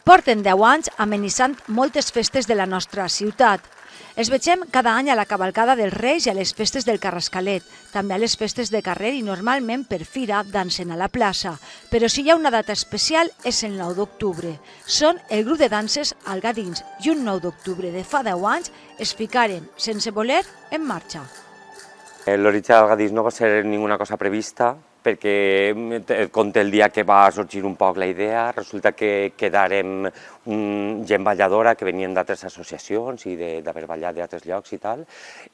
Porten 10 anys amenitzant moltes festes de la nostra ciutat. Els vegem cada any a la cavalcada dels Reis i a les festes del Carrascalet, també a les festes de carrer i normalment per fira dansen a la plaça. Però si hi ha una data especial és el 9 d'octubre. Són el grup de danses Algadins i un 9 d'octubre de fa 10 anys es ficaren, sense voler, en marxa. L'origen d'Algadins no va ser ninguna cosa prevista, perquè conté el dia que va sorgir un poc la idea. Resulta que quedàrem gent balladora que venien d'altres associacions i d'haver ballat d'altres llocs i tal,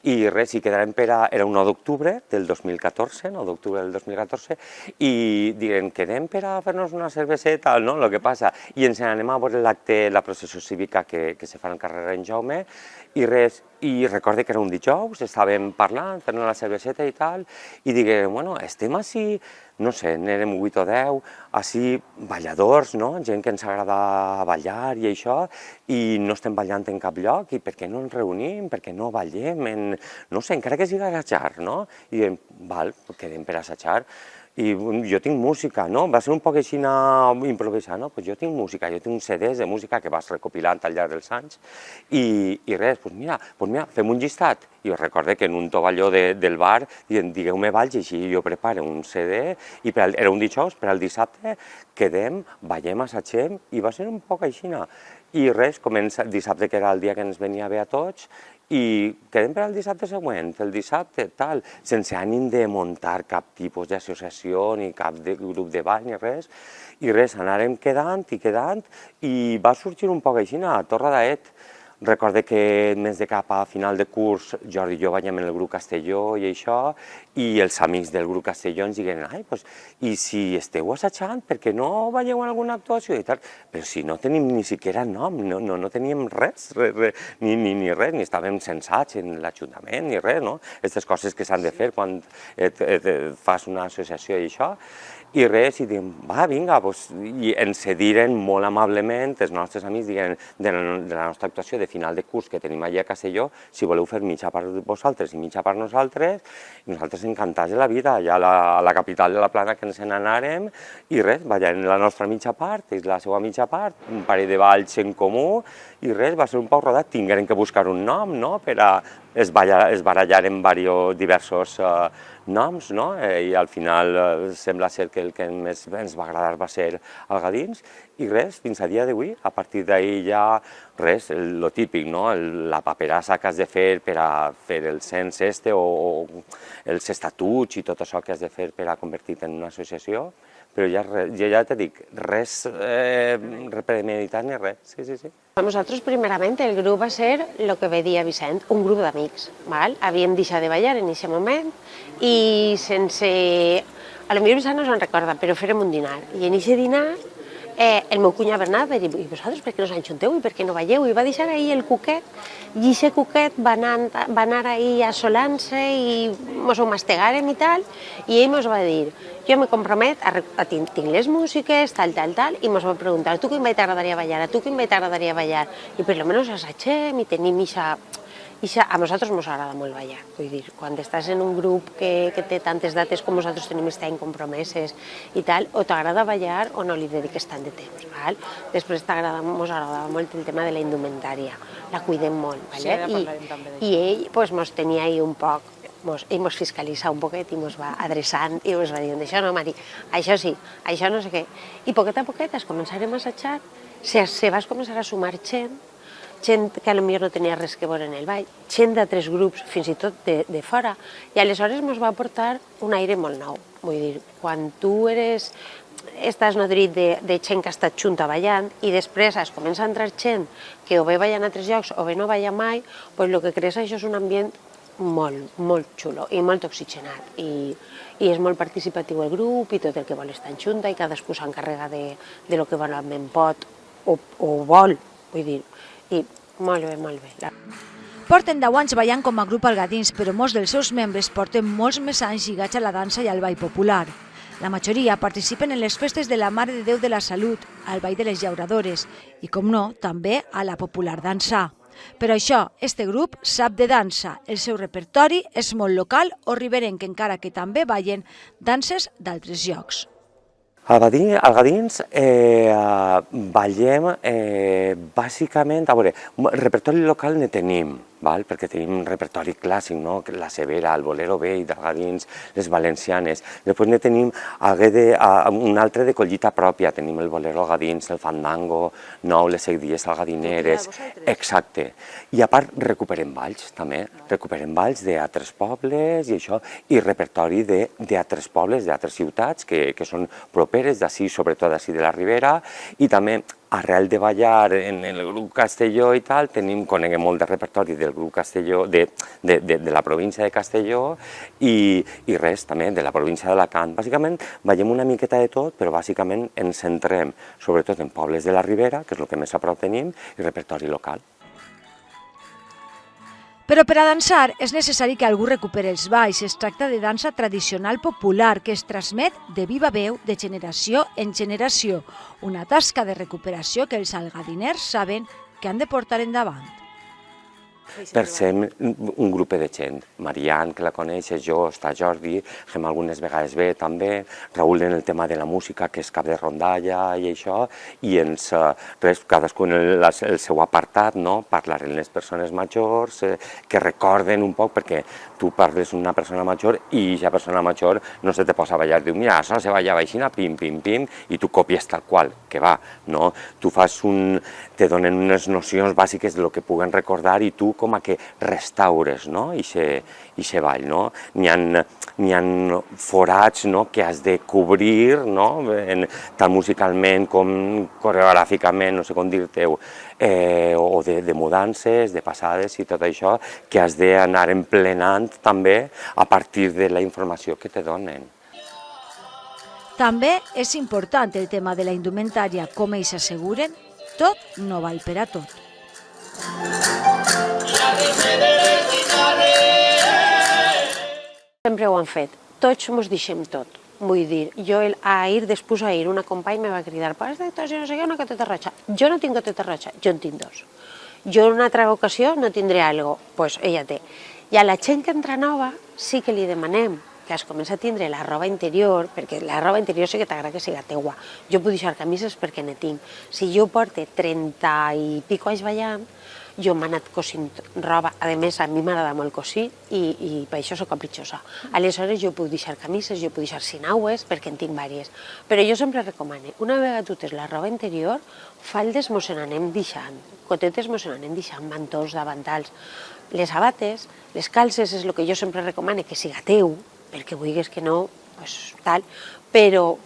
i res, i quedàrem era un 9 d'octubre del 2014, 9 d'octubre del 2014, i diguem, quedem per a fer-nos una cerveseta, no? El que passa, i ens anem a veure l'acte, la processió cívica que se fa al carrer En Jaume, i res, i recorde que era un dijous, estàvem parlant, fent la cerveseta i tal, i diguem, bueno, estem així, no sé, n'érem 8 o 10, així balladors, no? Gent que ens agrada ballar i això, i no estem ballant en cap lloc, i per què no ens reunim, per què no ballem, no sé, encara que sigui assajar, no? I diguem, val, quedem per assajar. I jo tinc música, no? Va ser un poc així improvisar, no? Pues jo tinc música, jo tinc CDs de música que vas recopilant al llarg dels anys i res, doncs mira, fem un llistat. I us recorde que en un tovalló del bar digueu-me balls i així jo preparo un CD i era un dijous, per al dissabte quedem, ballem, assagem i va ser un poc així. I res, comença el dissabte, que era el dia que ens venia bé a tots, i quedem per al dissabte següent, el dissabte tal, sense ànim de muntar cap tipus d'associació ni cap grup de ball ni res, i res, anàrem quedant, i va sorgir un poc així, a Torre d'Aet. Recorde que més de cap a final de curs Jordi i jo ballem en el grup Castelló i això, i els amics del grup Castelló ens diguen, ai, doncs, i si esteu assajant, per què no balleu en alguna actuació i tal? Però si no tenim ni siquiera nom, no teníem res, ni res, ni estàvem censats en l'Ajuntament ni res, no? Aquestes coses que s'han de fer quan fas una associació i això, i res, i diem, va, vinga, i ens cediren molt amablement els nostres amics, diguem, de la nostra actuació de final de curs que tenim allà a Castelló, si voleu fer mitja part vosaltres i mitja part nosaltres, i nosaltres encantats de la vida, allà a la capital de la Plana que ens n'anàrem, i res, ballant la nostra mitja part, és la seva mitja part, un parell de balls en comú, i res, va ser un poc rodat, tingueren que buscar un nom, no?, per a es barallaren diversos noms, no? I al final sembla ser que el que més ens va agradar va ser Algadins, i res, fins a dia d'avui, a partir d'ahir ja, res, el típic, no? La paperassa que has de fer per a fer el cens o els estatuts i tot això que has de fer per a convertir-te en una associació, però ja te dic, res premeditat ni res, sí. Nosaltres, primerament, el grup va ser el que va dir Vicent, un grup d'amics. Havíem deixat de ballar en aquest moment i sense... A lo millor Vicent no se'n recorda, però fèrem un dinar. I en aquest dinar el meu cunyat Bernat va dir, i vosaltres per què no s'enjunteu i per què no balleu? I va deixar ahir el cuquet, i aquest cuquet va anar ahir assolant-se i mos ho mastegàrem i tal, i ell mos va dir, jo me compromet a tinc les músiques, tal, i mos va preguntar, tu quin ball t'agradaria ballar, a tu quin ball t'agradaria ballar? I per almenys assagem i tenim a nosaltres ens agrada molt ballar, vull dir, quan estàs en un grup que té tantes dates com nosaltres tenim aquest any compromeses i tal, o t'agrada ballar o no li dediques tant de temps, val? Després ens agradava molt el tema de la indumentària, la cuidem molt, i ell ens tenia ahí un poc, ell ens fiscalitza un poquet i ens va adreçant i ens va dir, això no, Mari, això sí, això no sé què, i poquet a poquet es començarem a assajar, se vas començar a sumar gent que potser no tenia res que veure en el ball, gent d'altres grups, fins i tot de fora, i aleshores ens va aportar un aire molt nou. Vull dir, quan tu estàs nodrit de gent que ha estat junta ballant i després es comença a entrar gent que o bé balla en altres llocs o bé no balla mai, doncs el que crees això és un ambient molt xulo i molt oxigenat. I és molt participatiu el grup i tot el que vol estar en junta i cadascú s'encarrega de lo que realment pot o vol, vull dir. I molt bé. Porten 10 anys ballant com a grup Algadins, però molts dels seus membres porten molts més anys lligats a la dansa i al ball popular. La majoria participen en les festes de la Mare de Déu de la Salut, al ball de les llauradores i, com no, també a la popular dansa. Per això, este grup sap de dansa. El seu repertori és molt local o riberenc, encara que també ballen danses d'altres llocs. Al Gadins ballem bàsicament, a veure, repertori local ne tenim, val? Perquè tenim un repertori clàssic, no? La Severa, el Bolero vell del Gadins, les valencianes. Després ne tenim un altre de collita pròpia, tenim el Bolero al Gadins, el Fandango, nou, les seguidies algadineres, exacte. I a part recuperem balls també, recuperem balls d'altres pobles i això, i repertori d'altres pobles, d'altres ciutats que són properes d'ací, sobretot d'ací de la Ribera, i també arrel de ballar en el grup Castelló i tal, coneguem molt de repertori del grup Castelló, de la província de Castelló i res també de la província d'Alacant. Bàsicament ballem una miqueta de tot, però bàsicament ens centrem sobretot en pobles de la Ribera, que és el que més a prop tenim, i repertori local. Però per a dansar és necessari que algú recuperi els balls. Es tracta de dansa tradicional popular que es transmet de viva veu de generació en generació. Una tasca de recuperació que els algadiners saben que han de portar endavant. Per ser un grup de gent, Marian, que la coneixes, jo, està Jordi, Gemma algunes vegades ve també, Raül en el tema de la música, que és cap de rondalla i això, i cadascú en el seu apartat, parlaren les persones majors, que recorden un poc, perquè tu parles una persona major i la persona major no se te posa a ballar, diu, mira, això se ballava així, pim, pim, pim, i tu copies tal qual, que va, no? Tu te donen unes nocions bàsiques de lo que puguen recordar i tu com a que restaures ixe ball. N'hi ha forats que has de cobrir, tant musicalment com coreogràficament, no sé com dir-te-ho, o de mudances, de passades i tot això, que has d'anar emplenant també a partir de la informació que te donen. També és important el tema de la indumentària, com ells asseguren, tot no val per a tot. Sempre ho han fet, tots mos deixem tot. Vull dir, jo després ahir un company me va cridar, pas de tots i no sé què, una coteta roja. Jo no tinc coteta roja, jo en tinc dos. Jo en una altra ocasió no tindré alguna cosa, doncs ella té. I a la gent que entra nova sí que li demanem que es comença a tindre la roba interior, perquè la roba interior sí que t'agrada que siga teua. Jo puc deixar camises perquè ne tinc. Si jo porto 30 i pico anys ballant, jo m'he anat cosint roba. A més, a mi m'agrada molt cosir i per això soc capritxosa. Aleshores, jo puc deixar camises, jo puc deixar sinaues, perquè en tinc diverses. Però jo sempre recomano, una vegada tu tens la roba interior, faldes mos n'anem deixant, cotetes mos n'anem deixant, mantons, davantals. Les sabates, les calces és el que jo sempre recomano que siga teu, perquè vulguis que no, tal, però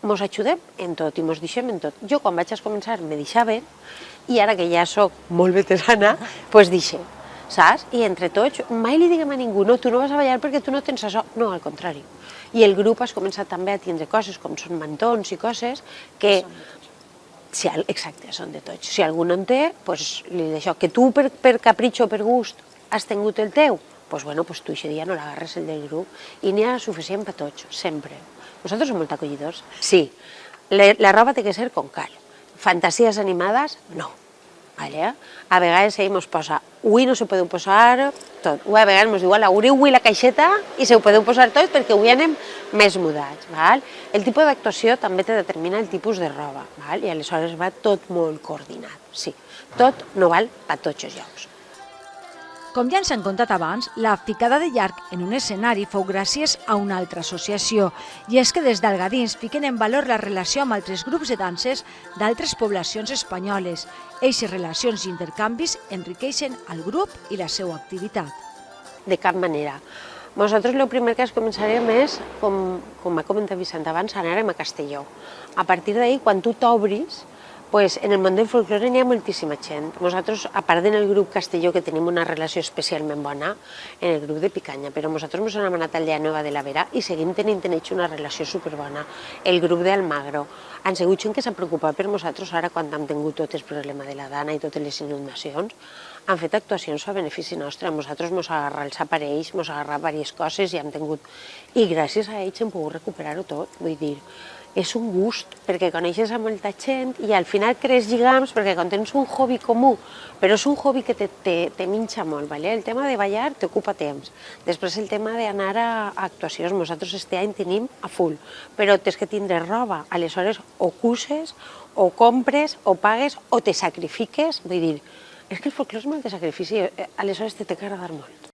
mos ajudem en tot i mos deixem en tot. Jo quan vaig començar me deixaven i ara que ja soc molt veterana, doncs deixem, saps? I entre tots mai li diguem a ningú, no, tu no vas a ballar perquè tu no tens això. No, al contrari. I el grup has començat també a tindre coses com són mantons i coses que... Exacte, són de tots. Si algú no en té, doncs li deixo. Que tu per capritxo o per gust has tingut el teu, doncs tu aquest dia no l'agarres el del grup i n'hi ha suficient per tots, sempre. Nosaltres som molt acollidors, sí. La roba té que ser com cal. Fantasies animades, no. A vegades ell ens posa, avui no se podeu posar tot. A vegades ens diu, obriu avui la caixeta i se ho podeu posar tot perquè avui anem més mudats. El tipus d'actuació també te determina el tipus de roba i aleshores va tot molt coordinat. Sí, tot no val per tots els llocs. Com ja ens han contat abans, la ficada de llarg en un escenari fou gràcies a una altra associació, i és que des d'Algadins fiquen en valor la relació amb altres grups de danses d'altres poblacions espanyoles. Eixes relacions i intercanvis enriqueixen el grup i la seva activitat. De cap manera. Nosaltres el primer que començarem és, com ha comentat Vicent abans, anarem a Castelló. A partir d'ahir, quan tu t'obris, en el món del folklore n'hi ha moltíssima gent. Nosaltres, a part del grup Castelló, que tenim una relació especialment bona, en el grup de Picanya, però nosaltres ens hem anat a Aldea Nova de la Vera i seguim tenint una relació superbona. El grup d'Almagro. Han sigut gent que s'ha preocupat per nosaltres ara quan hem tingut tot el problema de la Dana i totes les inundacions. Han fet actuacions a benefici nostre. Nosaltres ens ha agarrat els aparells, ens ha agarrat diverses coses i hem tingut... I gràcies a ells hem pogut recuperar-ho tot. Vull dir, és un gust, perquè coneixes a molta gent i al final crees lligams, perquè quan tens un hobby comú, però és un hobby que te minxa molt, ¿vale? El tema de ballar t'ocupa temps. Després el tema d'anar a actuacions, nosaltres este any tenim a full, però tens que tindre roba, aleshores o cuses, o compres, o pagues, o te sacrifiques, vull dir, és que el folclore és molt de sacrifici, aleshores te té que agradar molt.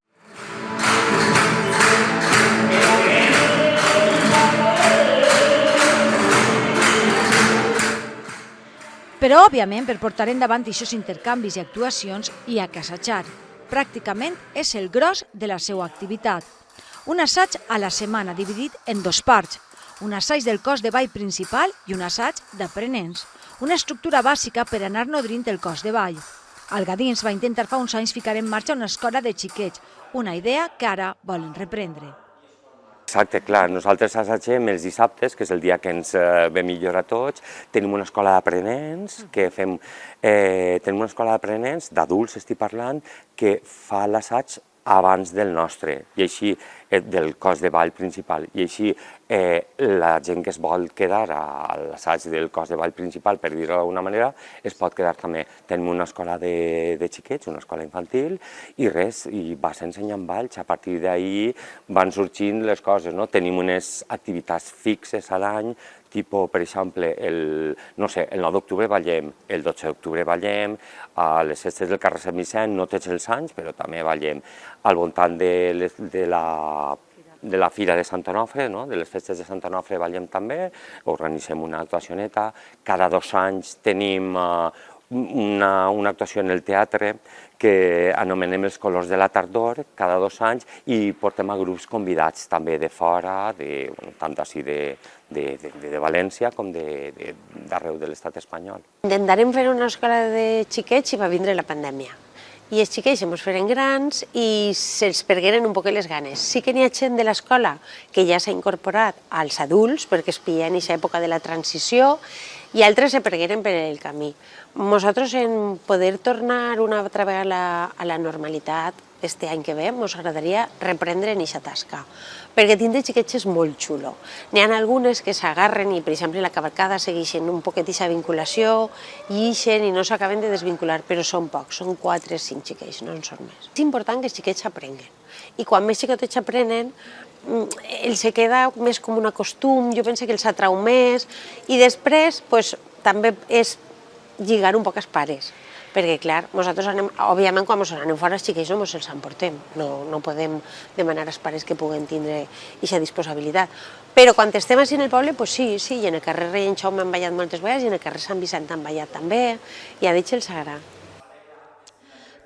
Però, òbviament, per portar endavant aquests intercanvis i actuacions hi ha que assajar. Pràcticament és el gros de la seva activitat. Un assaig a la setmana dividit en dos parts, un assaig del cos de ball principal i un assaig d'aprenents, una estructura bàsica per anar nodrint el cos de ball. Al Gadins va intentar fa uns anys ficar en marxa una escola de xiquets, una idea que ara volen reprendre. Exacte, clar, nosaltres assagem els dissabtes, que és el dia que ens ve millor a tots, tenim una escola d'aprenents, tenim una escola d'aprenents, d'adults estic parlant, que fa l'assaig abans del nostre, i així del cos de ball principal, i així la gent que es vol quedar a l'assaig del cos de ball principal, per dir-ho d'alguna manera, es pot quedar també. Tenim una escola de xiquets, una escola infantil, i res, i vas ensenyant balls, a partir d'ahir van sorgint les coses, no? Tenim unes activitats fixes a l'any, tipus, per exemple, el 9 d'octubre ballem, el 12 d'octubre ballem, a les festes del carrer Sant Vicent, no tots els anys, però també ballem al voltant de la Fira de Sant Onofre, no? De les festes de Sant Onofre ballem també, organitzem una actuacioneta, cada 2 anys tenim una actuació en el teatre que anomenem els colors de la tardor cada 2 anys i portem a grups convidats també de fora, tant així de València com d'arreu de l'estat espanyol. Intentarem fer una escola de xiquets i va vindre la pandèmia. I els xiquets ens feren grans i se'ls pergueren un poc les ganes. Sí que n'hi ha gent de l'escola que ja s'ha incorporat als adults perquè es pilla en aquesta època de la transició i altres se pergueren per el camí. Nosaltres, en poder tornar una altra vegada a la normalitat este any que ve, ens agradaria reprendre en aquesta tasca, perquè tindre xiquets és molt xulo. N'hi ha algunes que s'agarren i, per exemple, la cavalcada segueixen un poquet aquesta vinculació, i ixen i no s'acaben de desvincular, però són pocs, són 4 o 5 xiquets, no en són més. És important que els xiquets s'aprenguen, i quan més xiquets s'aprenen, els queda més com un costum, jo penso que els atrau més, i després també és lligar un poc els pares, perquè clar, nosaltres anem, òbviament quan ens anem fora els xiquets no ens els emportem, no podem demanar als pares que puguen tindre aquesta disponibilitat, però quan estem així en el poble, sí, i en el carrer Rei en Jaume hem ballat moltes vegades i en el carrer Sant Vicent han ballat també, i a d'ells els agrada.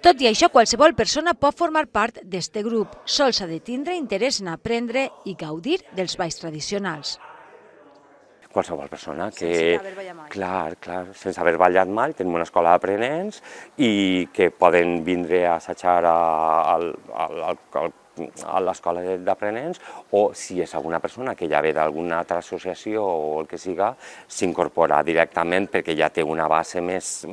Tot i això, qualsevol persona pot formar part d'aquest grup, sols ha de tindre interès en aprendre i gaudir dels balls tradicionals. Qualsevol persona que... Sense haver ballat mai. Clar, sense haver ballat mai, tenim una escola d'aprenents i que poden vindre a assajar a l'escola d'aprenents, o si és alguna persona que ja ve d'alguna altra associació o el que siga, s'incorpora directament perquè ja té una base més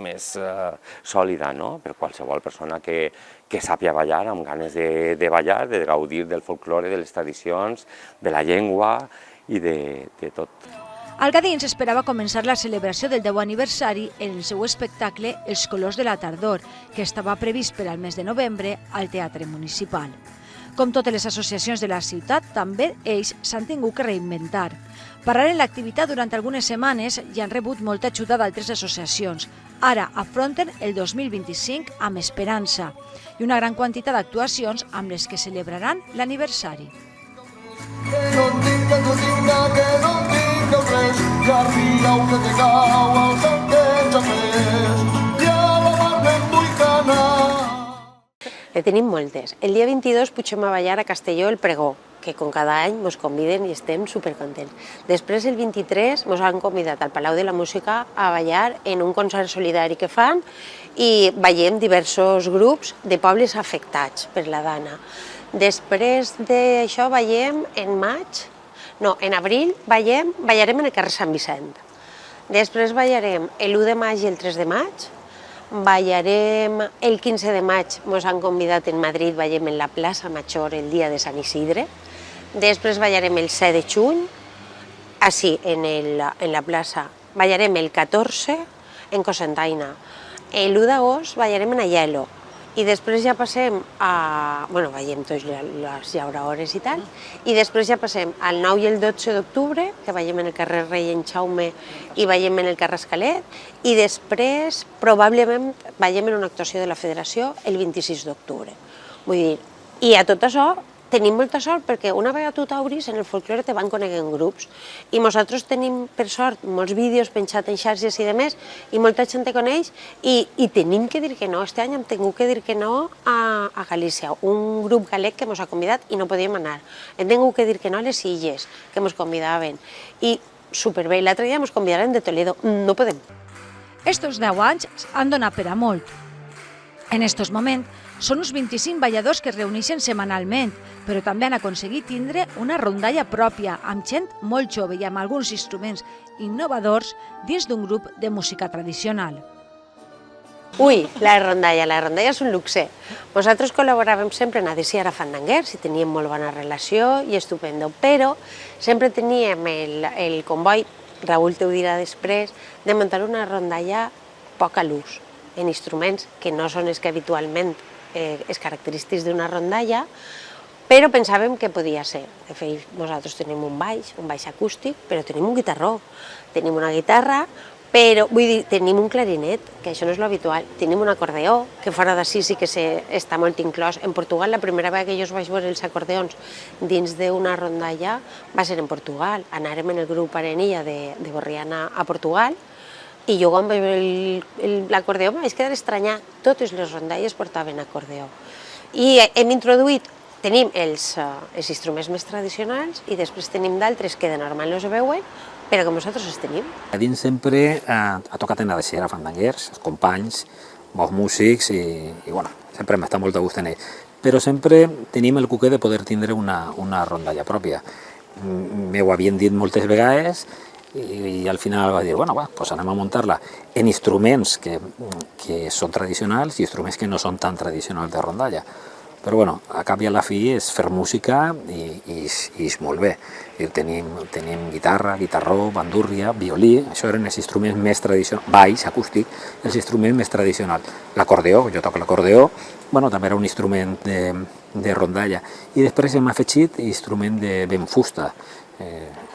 sòlida, no? Per qualsevol persona que sàpia ballar, amb ganes de ballar, de gaudir del folklore, de les tradicions, de la llengua i de tot. Al Gadins esperava començar la celebració del 10è aniversari en el seu espectacle Els colors de la tardor, que estava previst per al mes de novembre al Teatre Municipal. Com totes les associacions de la ciutat, també ells s'han tingut que reinventar. Pararen l'activitat durant algunes setmanes i han rebut molta ajuda d'altres associacions. Ara afronten el 2025 amb esperança i una gran quantitat d'actuacions amb les que celebraran l'aniversari. Tenim moltes. El dia 22 pugem a ballar a Castelló el pregó, que com cada any ens conviden i estem supercontents. Després, el 23, ens han convidat al Palau de la Música a ballar en un concert solidari que fan i ballem diversos grups de pobles afectats per la Dana. Després d'això ballem en abril ballarem en el carrer Sant Vicent. Després ballarem l'1 de maig i el 3 de maig, ballarem el 15 de maig, ens han convidat en Madrid, ballem en la plaça Major el dia de Sant Isidre. Després ballarem el 7 de juny, así, en la plaça. Ballarem el 14 en Cocentaina. L'1 d'agost ballarem en Aielo. I després ja passem a... Bueno, veiem tots les llauraores i tal. I després ja passem al 9 i el 12 d'octubre, que veiem en el carrer Rei en Jaume i veiem en el Carrascalet. I després, probablement, veiem en una actuació de la Federació el 26 d'octubre. Vull dir, i a tot això tenim molta sort perquè una vegada tu t'obris, en el folklore te van coneguent grups i nosaltres tenim, per sort, molts vídeos penjats en xarxes i demés i molta gent te coneix i tenim que dir que no. Este any hem tingut que dir que no a Galícia, un grup galec que ens ha convidat i no podíem anar. Hem tingut que dir que no a les Illes, que ens convidaven. I superbé, l'altre dia ens convidaren de Toledo, no podem. Estos 10 anys han donat per a molt. En estos moments, són uns 25 balladors que es reuneixen setmanalment, però també han aconseguit tindre una rondalla pròpia, amb gent molt jove i amb alguns instruments innovadors dins d'un grup de música tradicional. Ui, la rondalla és un luxe. Nosaltres col·laboràvem sempre en Adésia ara Fandanguers i teníem molt bona relació i estupendo, però sempre teníem el comboi, Raül te ho dirà després, de muntar una rondalla poc a l'ús, en instruments que no són els que habitualment és característics d'una rondalla, però pensàvem que podia ser. De fet, nosaltres tenim un baix acústic, però tenim un guitarró, tenim una guitarra, però, vull dir, tenim un clarinet, que això no és l'habitual, tenim un acordeó, que fora d'ací sí que està molt inclòs. En Portugal, la primera vegada que jo vaig veure els acordeons dins d'una rondalla va ser en Portugal. Anàrem en el grup Arenilla de Borriana a Portugal, i jo quan vaig veure l'acordeó em vaig quedar estranyat. Totes les rondalles portaven acordeó. I hem introduït, tenim els instruments més tradicionals i després tenim d'altres que de normal no es veuen, però que nosaltres els tenim. A dins sempre ha tocat en Adésia Fandanguers, els companys, molts músics i bueno, sempre m'està molt de gust en ells. Però sempre tenim el cuquer de poder tindre una rondalla pròpia. M'ho havien dit moltes vegades i al final va dir, bueno, pues anem a muntar-la en instruments que són tradicionals i instruments que no són tan tradicionals de rondalla. Però bueno, a cap i a la fi és fer música i és molt bé. Tenim guitarra, guitarró, bandúrria, violí, això eren els instruments més tradicionals, baix, acústic, els instruments més tradicionals. L'acordeó, jo toco l'acordeó, bueno, també era un instrument de rondalla. I després hem afegit instrument de vent fusta.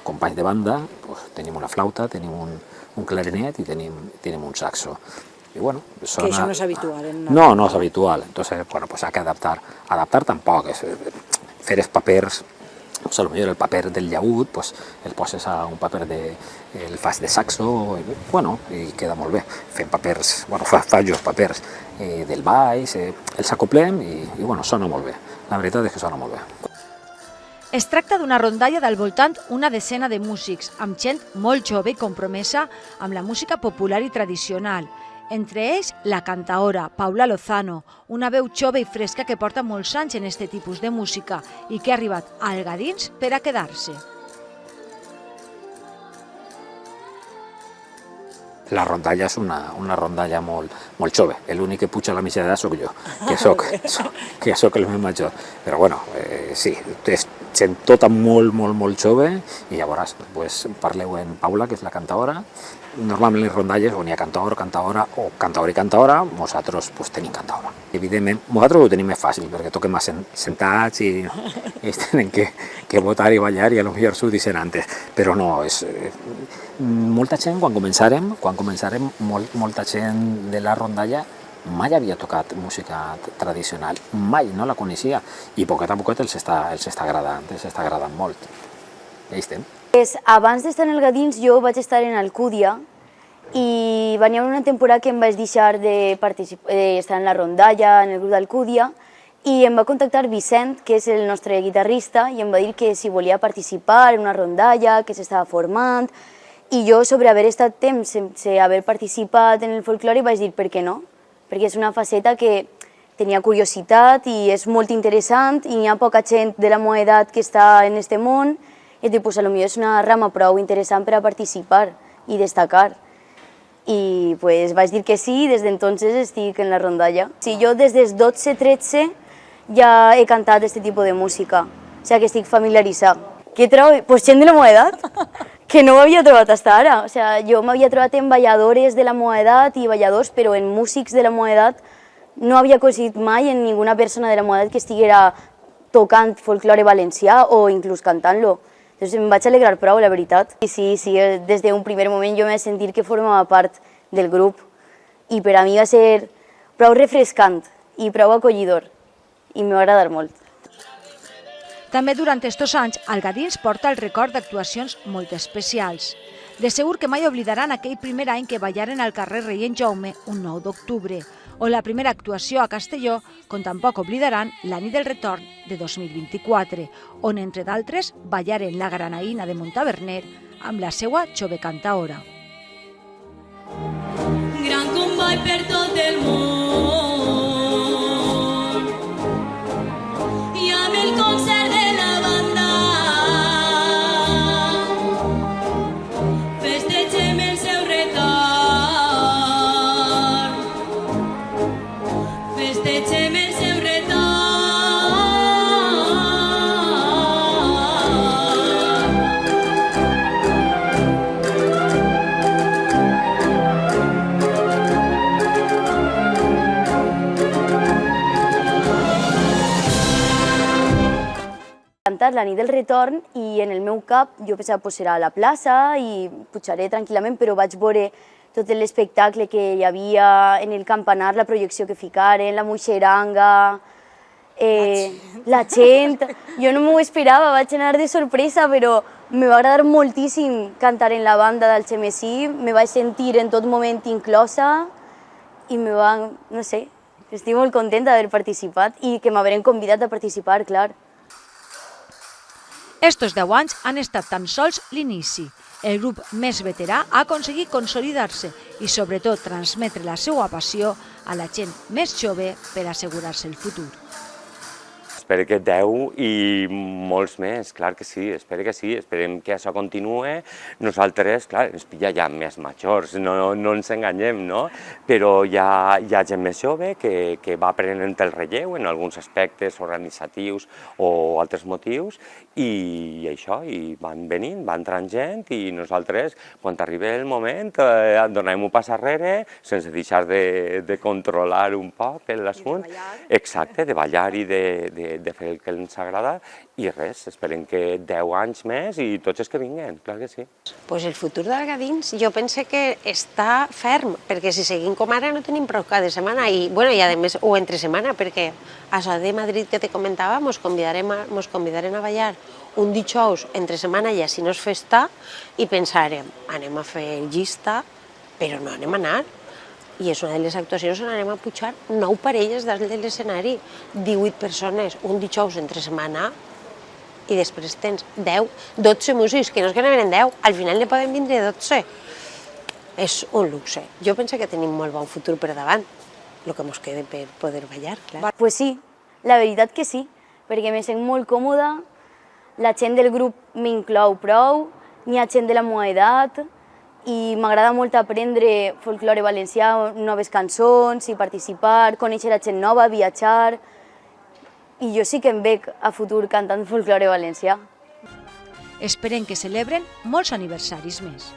Companys de banda, pues, tenim una flauta, tenim un clarinet i tenim un saxo. Y bueno, que això no és habitual. No és habitual. Entonces, bueno, pues hay que adaptar. Adaptar tampoc, és fer els papers, pues a lo millor el paper del llaüt, pues el poses a un paper el fas de saxo, i, bueno, i queda molt bé. Fem papers, bueno, faig els papers del baix, els acoplem i bueno, sona molt bé. La veritat és que sona molt bé. Es tracta d'una rondalla del voltant una decena de músics, amb gent molt jove i compromesa amb la música popular i tradicional. Entre ells, la cantaora Paula Lozano, una veu jove i fresca que porta molts anys en aquest tipus de música i que ha arribat a Algadins per a quedar-se. La rondalla és una rondalla molt jove. L'únic que puja a la mitja d'edat soc jo, que soc el més major. Però bueno, sí, és gent tota molt jove i llavors parleu en Paula, que és la cantaora. Normalment les rondalles on hi ha cantaor i cantaora, nosaltres tenim cantaora. Evidentment, nosaltres ho tenim més fàcil perquè toquem sentats i tenen que votar i ballar i potser s'ho dicen antes. Però no, molta gent, quan començarem, molta gent de la rondalla mai havia tocat música tradicional, mai no la coneixia i poquet a poquet els està agradant molt. Ja hi estem. Abans d'estar en el Gadins jo vaig estar en Alcúdia i venia una temporada que em vaig deixar d'estar en la rondalla, en el grup d'Alcúdia, i em va contactar Vicent, que és el nostre guitarrista, i em va dir que si volia participar en una rondalla, que s'estava formant, i jo, sobre haver estat temps sense haver participat en el folklore, vaig dir per què no? Perquè és una faceta que tenia curiositat i és molt interessant i hi ha poca gent de la meva edat que està en aquest món, i potser és una rama prou interessant per a participar i destacar. I vaig dir que sí i des d'entonces estic en la rondalla. Jo des dels 12-13 ja he cantat aquest tipus de música, o sigui que estic familiaritzada. Què trobo? Pues gent de la meva edat, que no m'havia trobat fins ara. O sea, jo m'havia trobat en balladores de la meva edat i balladors, però en músics de la meva edat no havia coincidit mai en ninguna persona de la meva edat que estiguera tocant folklore valencià o inclús cantant-lo. Entonces em vaig alegrar prou, la veritat. I sí, des d'un primer moment jo m'he sentit que formava part del grup i per a mi va ser prou refrescant i prou acollidor i m'ha agradat molt. També durant estos anys, Algadins porta el record d'actuacions molt especials. De segur que mai oblidaran aquell primer any que ballaren al carrer Reient Jaume un 9 d'octubre, o la primera actuació a Castelló, com tampoc oblidaran la nit del retorn de 2024, on, entre d'altres, ballaren la granaïna de Montaverner amb la seva jove cantaora. Gran comball per tot el món i amb el concert de la banda festegem el seu retorn, festegem el seu retorn. Cantar la nit del retorn i en el meu cap jo pensava que serà a la plaça i pujaré tranquil·lament, però vaig veure tot l'espectacle que hi havia en el campanar, la projecció que ficaren, la moixeranga, la gent. Jo no m'ho esperava, vaig anar de sorpresa, però me va agradar moltíssim cantar en la banda del Xemesí, me vaig sentir en tot moment inclosa i me va, no sé, estic molt contenta d'haver participat i que m'hagueren convidat a participar, clar. Estos 10 anys han estat tan sols l'inici. El grup més veterà ha aconseguit consolidar-se i, sobretot, transmetre la seva passió a la gent més jove per assegurar-se el futur. Espero que 10 i molts més, clar que sí, esperem que això continue. Nosaltres, clar, ens pilla ja més majors, no ens enganyem, no? Però hi ha gent més jove que va prenent el relleu en alguns aspectes organitzatius o altres motius i això, i van venint, va entrant gent i nosaltres, quan arriba el moment, donem un pas arrere sense deixar de controlar un poc l'assumpte. Exacte, de ballar i de fer el que ens agrada i res, esperem que 10 anys més i tots els que vinguen, clar que sí. Pues el futur d'Algadins jo pense que està ferm, perquè si seguim com ara no tenim prou cada setmana i a més o entre setmana, perquè això de Madrid que te comentava mos convidaren a ballar un dijous entre setmana ja si no és festa i pensarem, anem a fer llista, però no anem a anar. I és una de les actuacions on anem a pujar 9 parelles dalt de l'escenari, 18 persones, un dijous entre setmana, i després tens 10, 12 músics, que no és que ne venen 10, al final ne poden vindre 12. És un luxe. Jo penso que tenim molt bon futur per davant, el que ens queda per poder ballar, clar. Pues sí, la veritat que sí, perquè me sent molt còmoda, la gent del grup m'inclou prou, n'hi ha gent de la meva edat, i m'agrada molt aprendre folklore valencià, noves cançons, i participar, conèixer a gent nova, viatjar. I jo sí que em veig a futur cantant folklore valencià. Esperem que celebren molts aniversaris més.